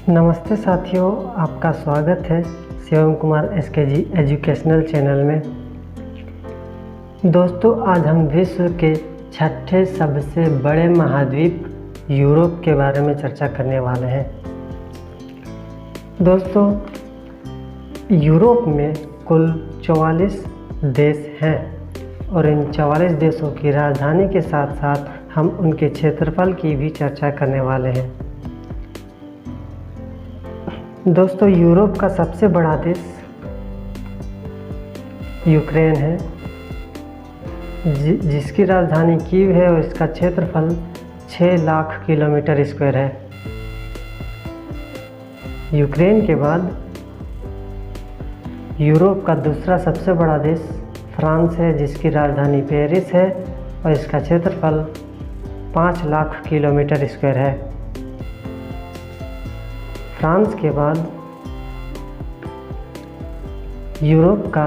नमस्ते साथियों, आपका स्वागत है Shivam Kumar SKG educational channel में। दोस्तों, आज हम विश्व के छठे सबसे बड़े महाद्वीप यूरोप के बारे में चर्चा करने वाले हैं। दोस्तों, यूरोप में कुल 44 देश हैं और इन 44 देशों की राजधानी के साथ साथ हम उनके क्षेत्रफल की भी चर्चा करने वाले हैं। दोस्तों, यूरोप का सबसे बड़ा देश यूक्रेन है, जिसकी राजधानी कीव है और इसका क्षेत्रफल 6 लाख किलोमीटर स्क्वायर है। यूक्रेन के बाद यूरोप का दूसरा सबसे बड़ा देश फ्रांस है, जिसकी राजधानी पेरिस है और इसका क्षेत्रफल 5 लाख किलोमीटर स्क्वायर है। फ्रांस के बाद यूरोप का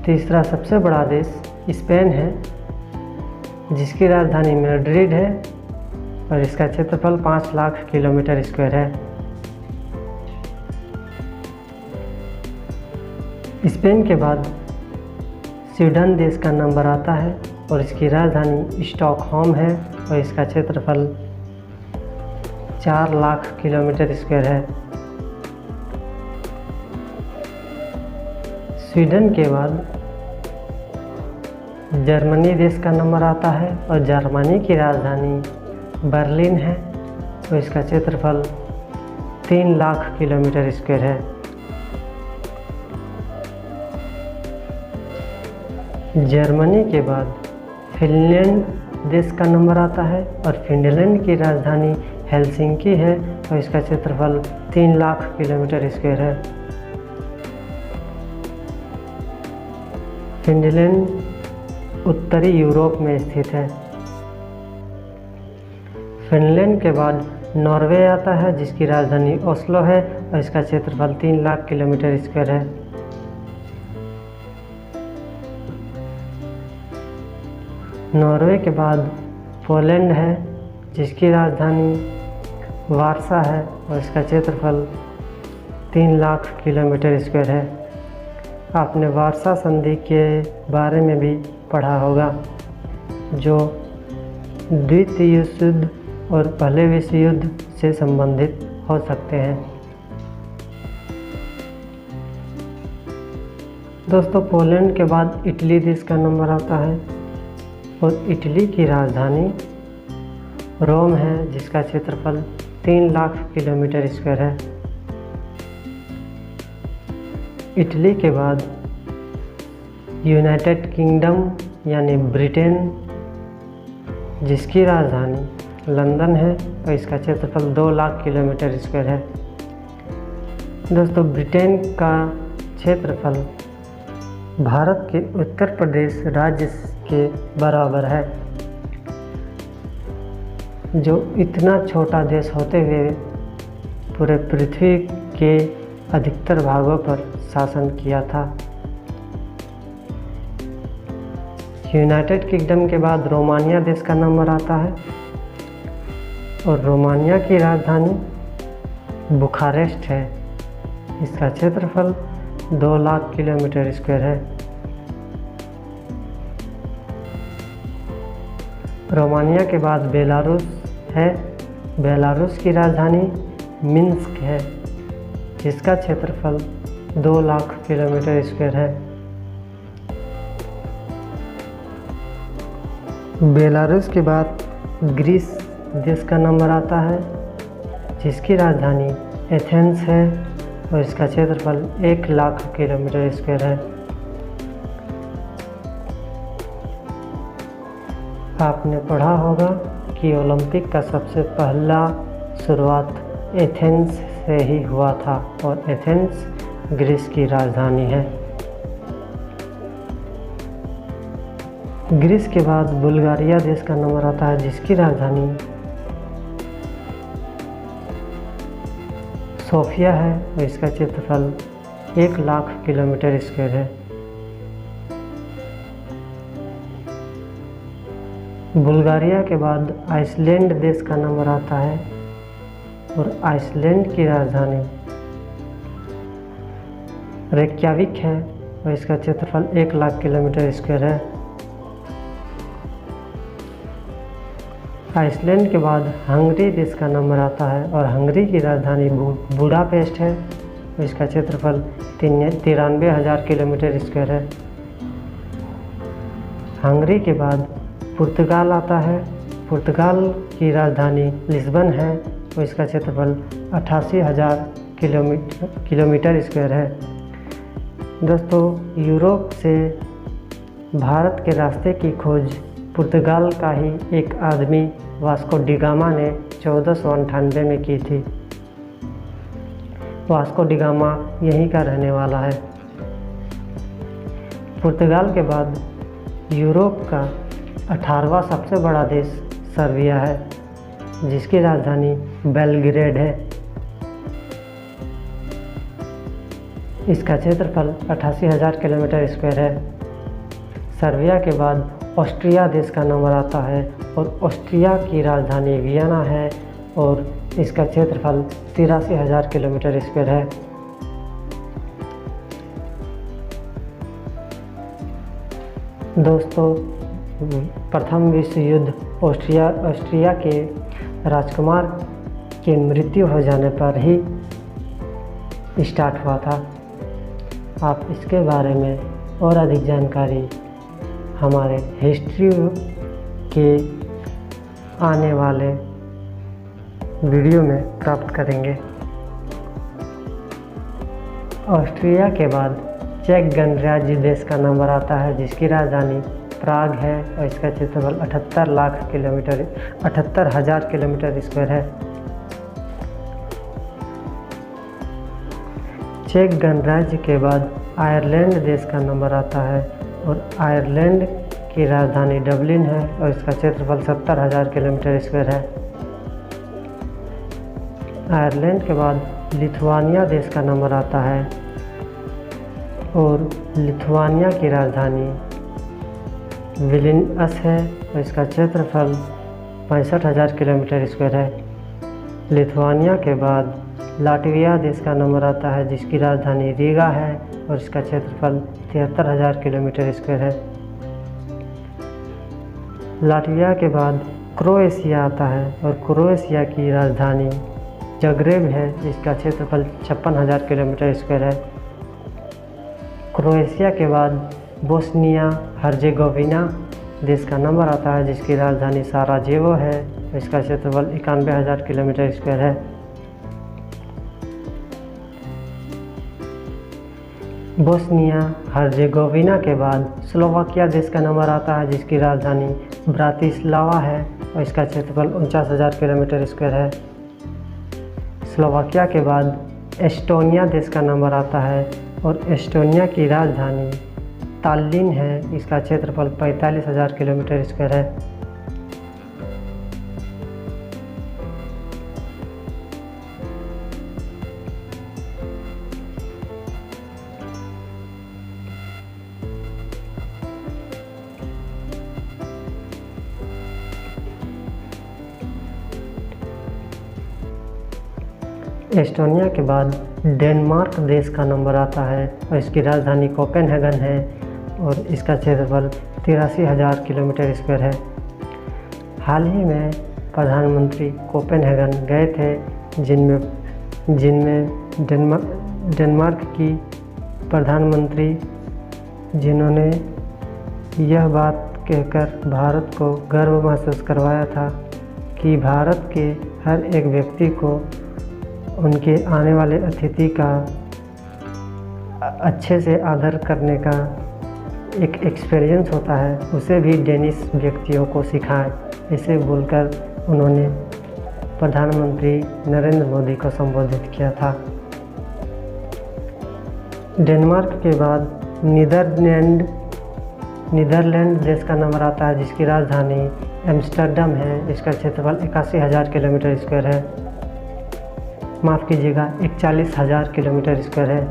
तीसरा सबसे बड़ा देश स्पेन है, जिसकी राजधानी मैड्रिड है और इसका क्षेत्रफल 5 लाख किलोमीटर स्क्वायर है। स्पेन के बाद स्वीडन देश का नंबर आता है और इसकी राजधानी स्टॉकहोम है और इसका क्षेत्रफल 4 लाख किलोमीटर स्क्वायर है। स्वीडन के बाद जर्मनी देश का नंबर आता है और जर्मनी की राजधानी बर्लिन है और इसका क्षेत्रफल 3 लाख किलोमीटर स्क्वायर है। जर्मनी के बाद फिनलैंड देश का नंबर आता है और फिनलैंड की राजधानी हेलसिंकी है और इसका क्षेत्रफल 3 लाख किलोमीटर स्क्वायर है। फिनलैंड उत्तरी यूरोप में स्थित है। फिनलैंड के बाद नॉर्वे आता है, जिसकी राजधानी ओस्लो है और इसका क्षेत्रफल 3 लाख किलोमीटर स्क्वायर है। नॉर्वे के बाद पोलैंड है, जिसकी राजधानी वारसा है और इसका क्षेत्रफल 3 लाख किलोमीटर स्क्वायर है। आपने वारसा संधि के बारे में भी पढ़ा होगा, जो द्वितीय विश्व युद्ध और पहले विश्व युद्ध से संबंधित हो सकते हैं। दोस्तों, पोलैंड के बाद इटली देश का नंबर आता है और इटली की राजधानी रोम है, जिसका क्षेत्रफल 3 लाख किलोमीटर स्क्वायर है। इटली के बाद यूनाइटेड किंगडम यानी ब्रिटेन, जिसकी राजधानी लंदन है और इसका क्षेत्रफल 2 लाख किलोमीटर स्क्वायर है। दोस्तों, ब्रिटेन का क्षेत्रफल भारत के उत्तर प्रदेश राज्य के बराबर है, जो इतना छोटा देश होते हुए पूरे पृथ्वी के अधिकतर भागों पर शासन किया था। यूनाइटेड किंगडम के बाद रोमानिया देश का नंबर आता है और रोमानिया की राजधानी बुखारेस्ट है। इसका क्षेत्रफल 2 लाख किलोमीटर स्क्वायर है। रोमानिया के बाद बेलारूस है। बेलारूस की राजधानी मिन्स्क है, जिसका क्षेत्रफल 2 लाख किलोमीटर स्क्वायर है। बेलारूस के बाद ग्रीस देश का नंबर आता है, जिसकी राजधानी एथेंस है और इसका क्षेत्रफल 1 लाख किलोमीटर स्क्वायर है। आपने पढ़ा होगा कि ओलंपिक का सबसे पहला शुरुआत एथेंस से ही हुआ था और एथेंस ग्रीस की राजधानी है। ग्रीस के बाद बुल्गारिया देश का नंबर आता है, जिसकी राजधानी सोफिया है और इसका क्षेत्रफल 1 लाख किलोमीटर स्क्वायर है। बुल्गारिया के बाद आइसलैंड देश का नंबर आता है, और आइसलैंड की राजधानी रेक्याविक है और इसका क्षेत्रफल 1,00,000 किलोमीटर स्क्वायर है। आइसलैंड के बाद हंगरी देश का नंबर आता है और हंगरी की राजधानी बुडापेस्ट है और इसका क्षेत्रफल 93,000 किलोमीटर स्क्वायर है। हंगरी के बाद पुर्तगाल आता है। पुर्तगाल की राजधानी लिस्बन है और इसका क्षेत्रफल 88,000 किलोमीटर स्क्वायर है। दोस्तों, यूरोप से भारत के रास्ते की खोज पुर्तगाल का ही एक आदमी वास्को डी गामा ने 1498 में की थी। वास्को डी गामा यहीं का रहने वाला है। पुर्तगाल के बाद यूरोप का 18वां सबसे बड़ा देश सर्बिया है, जिसकी राजधानी बेलग्रेड है। इसका क्षेत्रफल 88,000 किलोमीटर स्क्वायर है। सर्बिया के बाद ऑस्ट्रिया देश का नंबर आता है और ऑस्ट्रिया की राजधानी वियना है और इसका क्षेत्रफल 83,000 किलोमीटर स्क्वायर है। दोस्तों, प्रथम विश्व युद्ध ऑस्ट्रिया के राजकुमार की मृत्यु हो जाने पर ही स्टार्ट हुआ था। आप इसके बारे में और अधिक जानकारी हमारे हिस्ट्री के आने वाले वीडियो में प्राप्त करेंगे। ऑस्ट्रिया के बाद चेक गणराज्य देश का नंबर आता है, जिसकी राजधानी प्राग है और इसका क्षेत्रफल 78,000 किलोमीटर स्क्वायर है। चेक गणराज्य के बाद आयरलैंड देश का नंबर आता है और आयरलैंड की राजधानी डबलिन है और इसका क्षेत्रफल 70,000 किलोमीटर स्क्वायर है। आयरलैंड के बाद लिथुआनिया देश का नंबर आता है और लिथुआनिया की राजधानी विलिनियस है और इसका क्षेत्रफल 65,000 किलोमीटर स्क्वायर है। लिथुआनिया के बाद लाटविया देश का नंबर आता है, जिसकी राजधानी रीगा है और इसका क्षेत्रफल 73,000 किलोमीटर स्क्वायर है। लाटविया के बाद क्रोएशिया आता है और क्रोएशिया की राजधानी जग्रेब है, जिसका क्षेत्रफल 56,000 किलोमीटर स्क्वायर है। क्रोएशिया के बाद बोस्निया हर्जेगोविना देश का नंबर आता है, जिसकी राजधानी साराजेवो है और इसका क्षेत्रफल 91,000 किलोमीटर स्क्वायर है। बोस्निया हर्जेगोविना के बाद स्लोवाकिया देश का नंबर आता है, जिसकी राजधानी ब्रातिस्लावा है और इसका क्षेत्रफल 49,000 किलोमीटर स्क्वायर है। स्लोवाकिया के बाद एस्टोनिया देश का नंबर आता है और एस्टोनिया की राजधानी ताल्लिन है, इसका क्षेत्रफल 45,000 किलोमीटर स्क्वायर है। एस्टोनिया के बाद डेनमार्क देश का नंबर आता है और इसकी राजधानी कोपेनहेगन है और इसका क्षेत्रफल 83,000 किलोमीटर स्क्वायर है। हाल ही में प्रधानमंत्री कोपेनहेगन गए थे, जिनमें डेनमार्क की प्रधानमंत्री, जिन्होंने यह बात कहकर भारत को गर्व महसूस करवाया था कि भारत के हर एक व्यक्ति को उनके आने वाले अतिथि का अच्छे से आदर करने का एक एक्सपीरियंस होता है, उसे भी डेनिश व्यक्तियों को सिखाएं। इसे बोलकर उन्होंने प्रधानमंत्री नरेंद्र मोदी को संबोधित किया था। डेनमार्क के बाद नीदरलैंड देश का नंबर आता है, जिसकी राजधानी एम्स्टर्डम है। इसका क्षेत्रफल 81,000 किलोमीटर स्क्वायर है। माफ़ कीजिएगा, 41,000 किलोमीटर स्क्वायर है।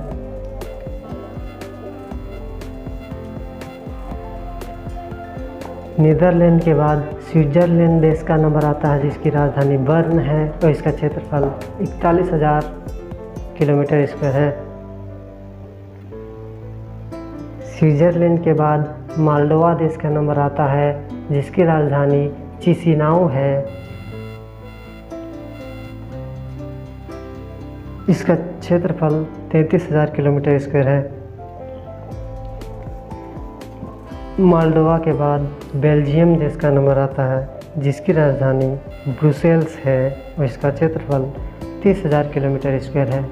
नीदरलैंड के बाद स्विट्ज़रलैंड देश का नंबर आता है जिसकी राजधानी बर्न है और इसका क्षेत्रफल 41,000 किलोमीटर स्क्वायर है। स्विट्ज़रलैंड के बाद मोल्डोवा देश का नंबर आता है जिसकी राजधानी चिसिनाउ है। इसका क्षेत्रफल 33,000 किलोमीटर स्क्वायर है। मोल्डोवा के बाद बेल्जियम देश का नंबर आता है जिसकी राजधानी ब्रुसेल्स है और इसका क्षेत्रफल 30,000 किलोमीटर स्क्वायर है।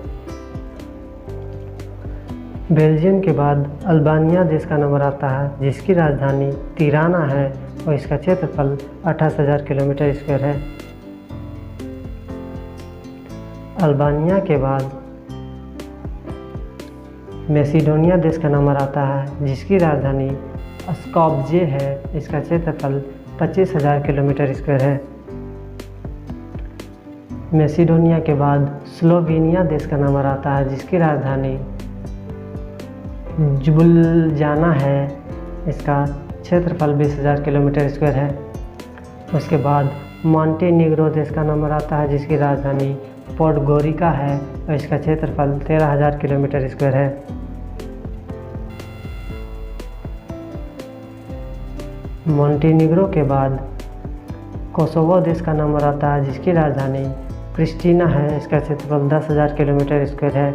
बेल्जियम के बाद अल्बानिया देश का नंबर आता है जिसकी राजधानी तिराना है और इसका क्षेत्रफल 28,000 किलोमीटर स्क्वायर है। अल्बानिया के बाद मैसिडोनिया देश का नंबर आता है जिसकी राजधानी स्कॉपजे है। इसका क्षेत्रफल 25,000 किलोमीटर स्क्वायर है। मैसिडोनिया के बाद स्लोवेनिया देश का नंबर आता है जिसकी राजधानी जुबुलजाना है। इसका क्षेत्रफल 20,000 किलोमीटर स्क्वायर है। उसके बाद मॉन्टेनिग्रो देश का नंबर आता है जिसकी राजधानी पोडगोरिका है और इसका क्षेत्रफल 13,000 किलोमीटर स्क्वायर है। मॉन्टेनिग्रो के बाद कोसोवो देश का नंबर आता है जिसकी राजधानी प्रिस्टीना है। इसका क्षेत्रफल 10,000 किलोमीटर स्क्वायर है।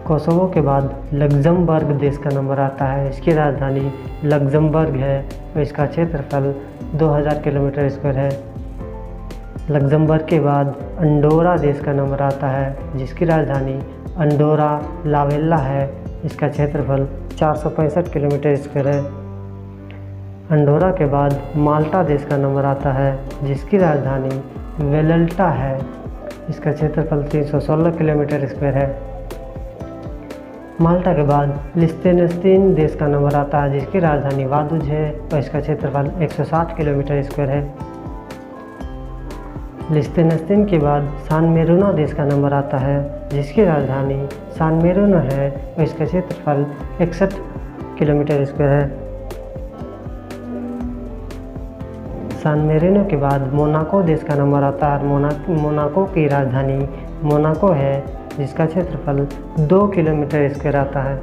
कोसोवो के बाद लग्जमबर्ग देश का नंबर आता है। इसकी राजधानी लग्जमबर्ग है और इसका क्षेत्रफल 2,000 किलोमीटर स्क्वायर है। लग्जमबर्ग के बाद अंडोरा देश का नंबर आता है जिसकी राजधानी अंडोरा लावेल्ला है। इसका क्षेत्रफल 465 किलोमीटर स्क्वायर है। अंडोरा के बाद माल्टा देश का नंबर आता है जिसकी राजधानी वेलल्टा है। इसका क्षेत्रफल 316 किलोमीटर स्क्वायर है। माल्टा के बाद लिechtenstein देश का नंबर आता है जिसकी राजधानी वादुज है और इसका क्षेत्रफल 160 किलोमीटर स्क्वायर है। लिechtenstein के बाद सान मेरिनो देश का नंबर आता है जिसकी राजधानी सान मेरिनो है और इसका क्षेत्रफल 61 किलोमीटर स्क्वायर है। सान मेरिनो के बाद मोनाको देश का नंबर आता है। मोनाको की राजधानी मोनाको है जिसका क्षेत्रफल 2 किलोमीटर स्क्वायर आता है।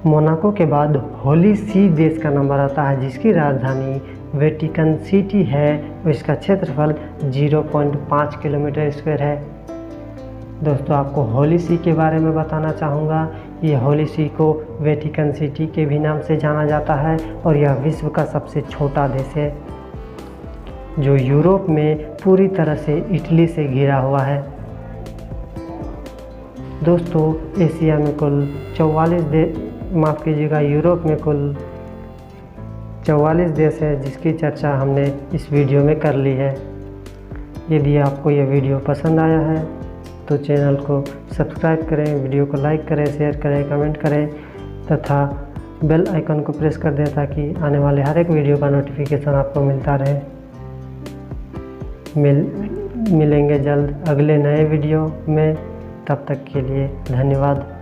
मोनाको के बाद होली सी देश का नंबर आता है जिसकी राजधानी वेटिकन सिटी है और इसका क्षेत्रफल 0.5 किलोमीटर स्क्वायर है। दोस्तों, आपको होली सी के बारे में बताना चाहूँगा। ये होली सी को वेटिकन सिटी के भी नाम से जाना जाता है और यह विश्व का सबसे छोटा देश है जो यूरोप में पूरी तरह से इटली से घिरा हुआ है। दोस्तों, एशिया में कुल 44 यूरोप में कुल 44 देश है जिसकी चर्चा हमने इस वीडियो में कर ली है। यदि आपको यह वीडियो पसंद आया है तो चैनल को सब्सक्राइब करें, वीडियो को लाइक करें, शेयर करें, कमेंट करें तथा बेल आइकन को प्रेस कर दें ताकि आने वाले हर एक वीडियो का नोटिफिकेशन आपको मिलता रहे। मिलेंगे जल्द अगले नए वीडियो में। तब तक के लिए धन्यवाद।